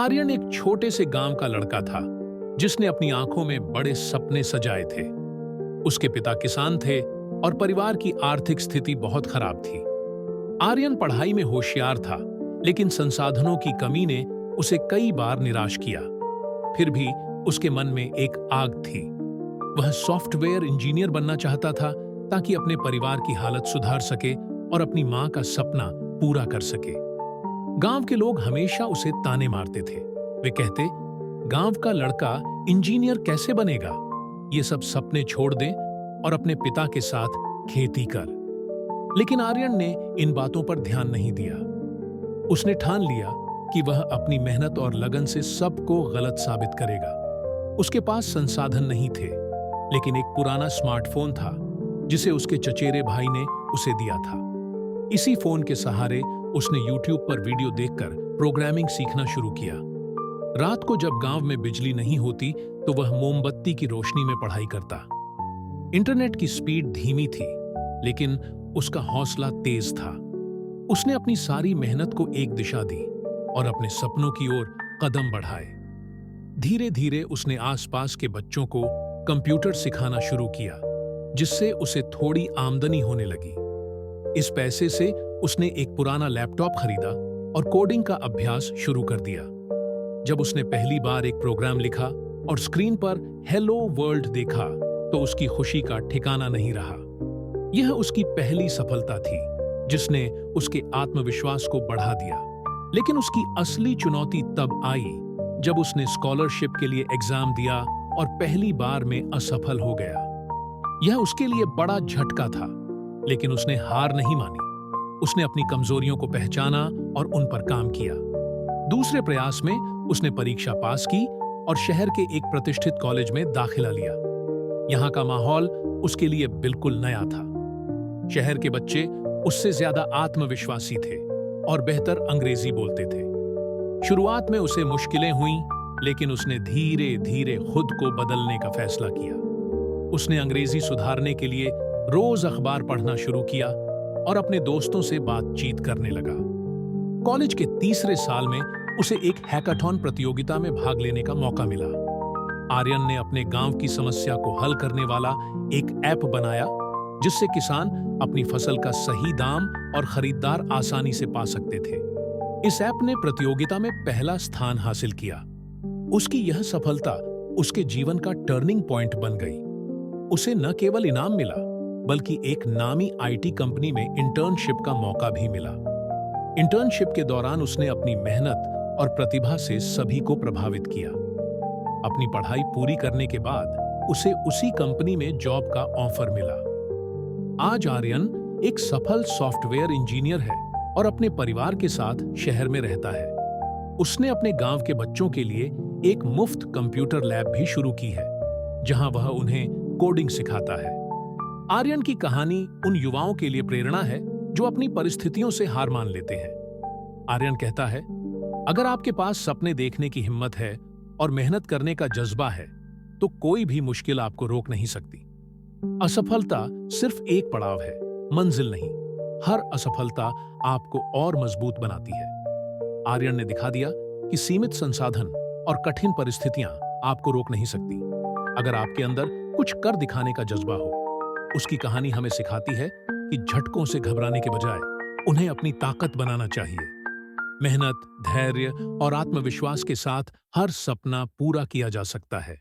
आर्यन एक छोटे से गांव का लड़का था जिसने अपनी आंखों में बड़े सपने सजाए थे। उसके पिता किसान थे और परिवार की आर्थिक स्थिति बहुत खराब थी। आर्यन पढ़ाई में होशियार था, लेकिन संसाधनों की कमी ने उसे कई बार निराश किया। फिर भी उसके मन में एक आग थी। वह सॉफ्टवेयर इंजीनियर बनना चाहता था ताकि अपने परिवार की हालत सुधार सके और अपनी मां का सपना पूरा कर सके। गांव के लोग हमेशा उसे ताने मारते थे। वे कहते, गांव का लड़का इंजीनियर कैसे बनेगा? ये सब सपने छोड़ दे और अपने पिता के साथ खेती कर। लेकिन आर्यन ने इन बातों पर ध्यान नहीं दिया। उसने ठान लिया कि वह अपनी मेहनत और लगन से सबको गलत साबित करेगा। उसके पास संसाधन नहीं थे, लेकिन एक पुराना स्मार्टफोन था जिसे उसके चचेरे भाई ने उसे दिया था। इसी फोन के सहारे उसने YouTube पर वीडियो देखकर प्रोग्रामिंग सीखना शुरू किया। रात को जब गांव में बिजली नहीं होती तो वह मोमबत्ती की रोशनी में पढ़ाई करता। इंटरनेट की स्पीड धीमी थी, लेकिन उसका हौसला तेज था। उसने अपनी सारी मेहनत को एक दिशा दी और अपने सपनों की ओर कदम बढ़ाए। धीरे धीरे उसने आसपास के बच्चों को कंप्यूटर सिखाना शुरू किया, जिससे उसे थोड़ी आमदनी होने लगी। इस पैसे से उसने एक पुराना लैपटॉप खरीदा और कोडिंग का अभ्यास शुरू कर दिया। जब उसने पहली बार एक प्रोग्राम लिखा और स्क्रीन पर हेलो वर्ल्ड देखा तो उसकी खुशी का ठिकाना नहीं रहा। यह उसकी पहली सफलता थी, जिसने उसके आत्मविश्वास को बढ़ा दिया। लेकिन उसकी असली चुनौती तब आई जब उसने स्कॉलरशिप के लिए एग्जाम दिया और पहली बार में असफल हो गया। यह उसके लिए बड़ा झटका था, लेकिन उसने हार नहीं मानी। उसने अपनी कमजोरियों को पहचाना और उन पर काम किया। दूसरे प्रयास में उसने परीक्षा पास की और शहर के एक प्रतिष्ठित कॉलेज में दाखिला लिया। यहाँ का माहौल उसके लिए बिल्कुल नया था। शहर के बच्चे उससे ज्यादा आत्मविश्वासी थे और बेहतर अंग्रेजी बोलते थे। शुरुआत में उसे मुश्किलें हुईं, लेकिन उसने धीरे धीरे खुद को बदलने का फैसला किया। उसने अंग्रेजी सुधारने के लिए रोज अखबार पढ़ना शुरू किया और अपने दोस्तों से बातचीत करने लगा। कॉलेज के तीसरे साल में उसे एक हैकाथॉन प्रतियोगिता में भाग लेने का मौका मिला। आर्यन ने अपने गांव की समस्या को हल करने वाला एक ऐप बनाया, जिससे किसान अपनी फसल का सही दाम और खरीदार आसानी से पा सकते थे। इस ऐप ने प्रतियोगिता में पहला स्थान हासिल किया। उसकी यह सफलता उसके जीवन का टर्निंग पॉइंट बन गई। उसे न केवल इनाम मिला, बल्कि एक नामी आईटी कंपनी में इंटर्नशिप का मौका भी मिला। इंटर्नशिप के दौरान उसने अपनी मेहनत और प्रतिभा से सभी को प्रभावित किया। अपनी पढ़ाई पूरी करने के बाद उसे उसी कंपनी में जॉब का ऑफर मिला। आज आर्यन एक सफल सॉफ्टवेयर इंजीनियर है और अपने परिवार के साथ शहर में रहता है। उसने अपने गांव के बच्चों के लिए एक मुफ्त कंप्यूटर लैब भी शुरू की है, जहां वह उन्हें कोडिंग सिखाता है। आर्यन की कहानी उन युवाओं के लिए प्रेरणा है जो अपनी परिस्थितियों से हार मान लेते हैं। आर्यन कहता है, अगर आपके पास सपने देखने की हिम्मत है और मेहनत करने का जज्बा है, तो कोई भी मुश्किल आपको रोक नहीं सकती। असफलता सिर्फ एक पड़ाव है, मंजिल नहीं। हर असफलता आपको और मजबूत बनाती है। आर्यन ने दिखा दिया कि सीमित संसाधन और कठिन परिस्थितियां आपको रोक नहीं सकती। अगर आपके अंदर कुछ कर दिखाने का जज्बा हो, उसकी कहानी हमें सिखाती है कि झटकों से घबराने के बजाय उन्हें अपनी ताकत बनाना चाहिए। मेहनत, धैर्य और आत्मविश्वास के साथ हर सपना पूरा किया जा सकता है।